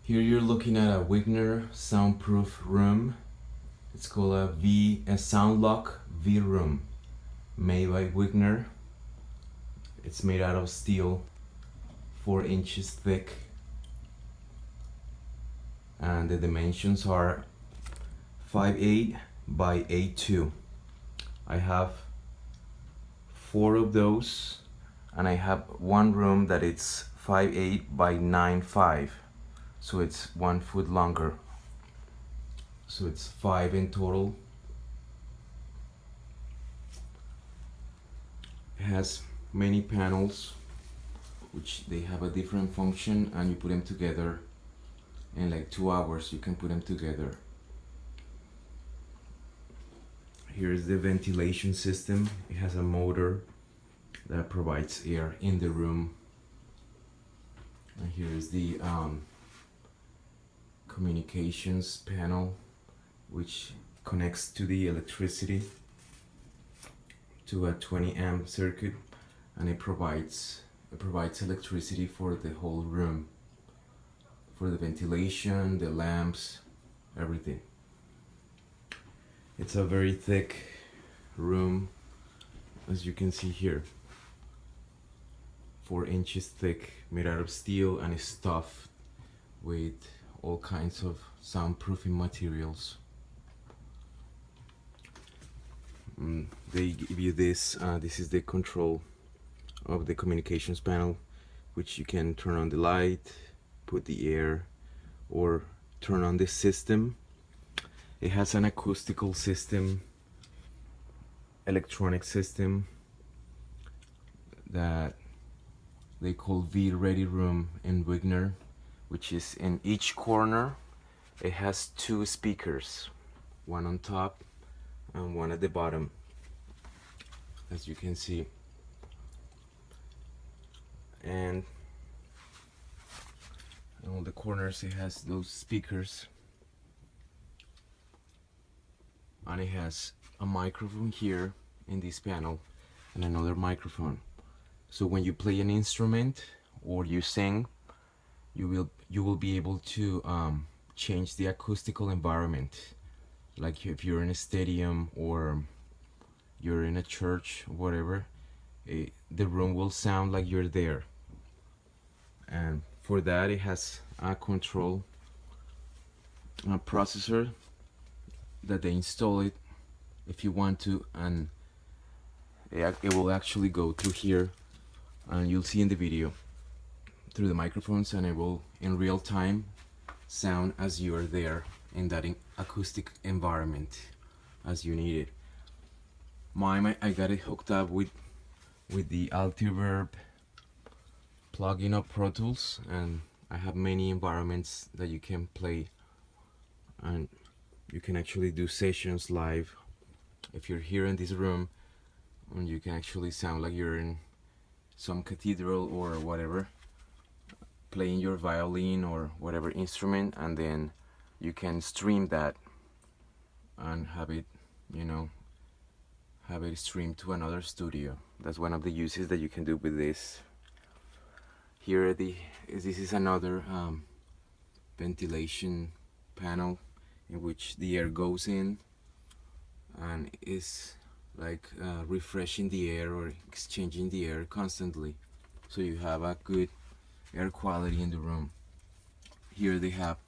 Here you're looking at a Wenger soundproof room. It's called a Soundlock V room, made by Wenger. It's made out of steel, 4 inches thick, and the dimensions are 5'8" by 8'2". I have 4 of those, and I have one room that it's 5'8" by 9'5", so it's 1 foot longer, so it's 5 in total. It has many panels which they have a different function, and you put them together in like 2 hours. You can put them together. Here's the ventilation system. It has a motor that provides air in the room. And here's the communications panel, which connects to the electricity to a 20 amp circuit, and it provides electricity for the whole room, for the ventilation, the lamps, everything. It's a very thick room, as you can see here, 4 inches thick, made out of steel, and is stuffed with all kinds of soundproofing materials. They give you this. This is the control of the communications panel, which you can turn on the light, put the air, or turn on the system. It has an acoustical system, electronic system, that they call V Ready Room in Wenger, which is in each corner. It has 2 speakers, one on top and one at the bottom, as you can see. And in all the corners it has those speakers, and it has a microphone here in this panel and another microphone. So when you play an instrument or you sing, you will be able to change the acoustical environment. Like if you're in a stadium or you're in a church, whatever, the room will sound like you're there. And for that, it has a control, a processor that they install it if you want to, and it will actually go through here, and you'll see in the video through the microphones, and it will in real time sound as you're there in that acoustic environment as you need it. Mine, I got it hooked up with the Altiverb plugin of Pro Tools, and I have many environments that you can play, and you can actually do sessions live. If you're here in this room, and you can actually sound like you're in some cathedral or whatever, playing your violin or whatever instrument, and then you can stream that and have it, have it streamed to another studio. That's one of the uses that you can do with this. Here this is another ventilation panel in which the air goes in and is like refreshing the air or exchanging the air constantly, so you have a good air quality in the room. Here they have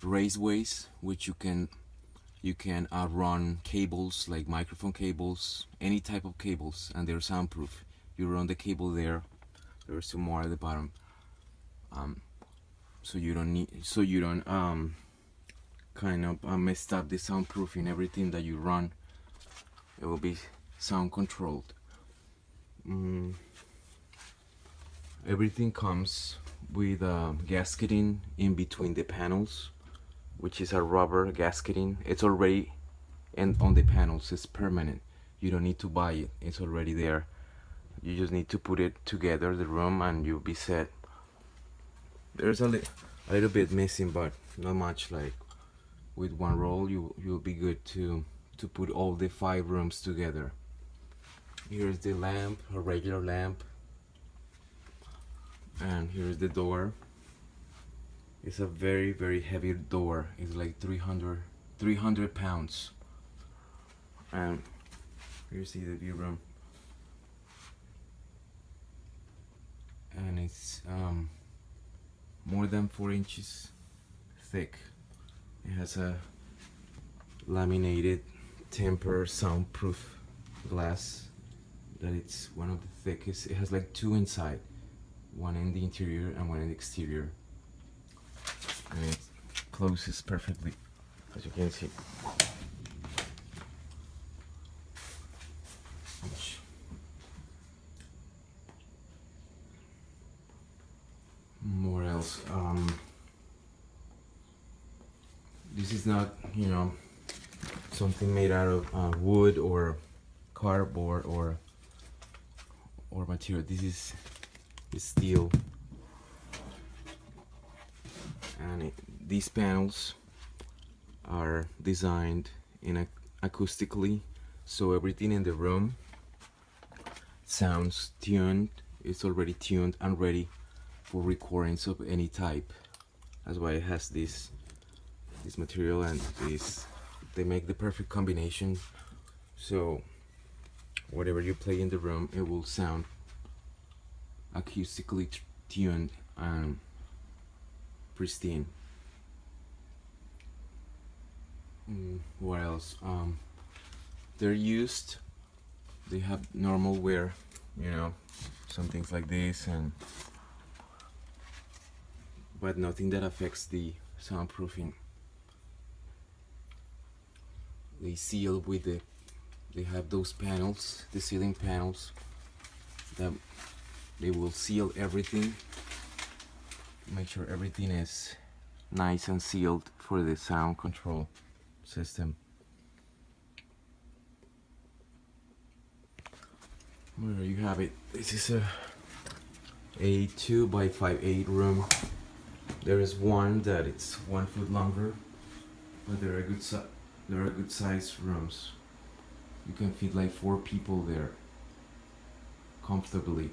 raceways, which you can run cables, like microphone cables, any type of cables, and they're soundproof. You run the cable there. There's some more at the bottom, so you don't kind of mess up the soundproofing. Everything that you run, it will be sound controlled. Everything comes with gasketing in between the panels, which is a rubber gasketing. It's already on the panels. It's permanent. You don't need to buy it. It's already there. You just need to put it together, the room, and you'll be set. There's a little bit missing, but not much. Like with one roll, you'll be good to put all the 5 rooms together. Here's the lamp, a regular lamp, and here's the door. It's a very heavy door. It's like 300 pounds. And here you see the view room. And it's more than 4 inches thick. It has a laminated temper soundproof glass that it's one of the thickest. It has like 2 inside, one in the interior and one in the exterior, and it closes perfectly, as you can see. More else, this is not, you know, something made out of wood or cardboard or material. This is steel, and these panels are designed in acoustically, so everything in the room sounds tuned. It's already tuned and ready for recordings of any type. That's why it has this material, and they make the perfect combination, so whatever you play in the room, it will sound acoustically tuned and pristine. What else? They have normal wear, you know, some things like this, but nothing that affects the soundproofing. They seal with they have those panels, the sealing panels, that they will seal everything, make sure everything is nice and sealed for the sound control system. There you have it. This is a 2 by 5'8" room. There is one that it's 1 foot longer, but there are good sized rooms. You can fit like 4 people there comfortably.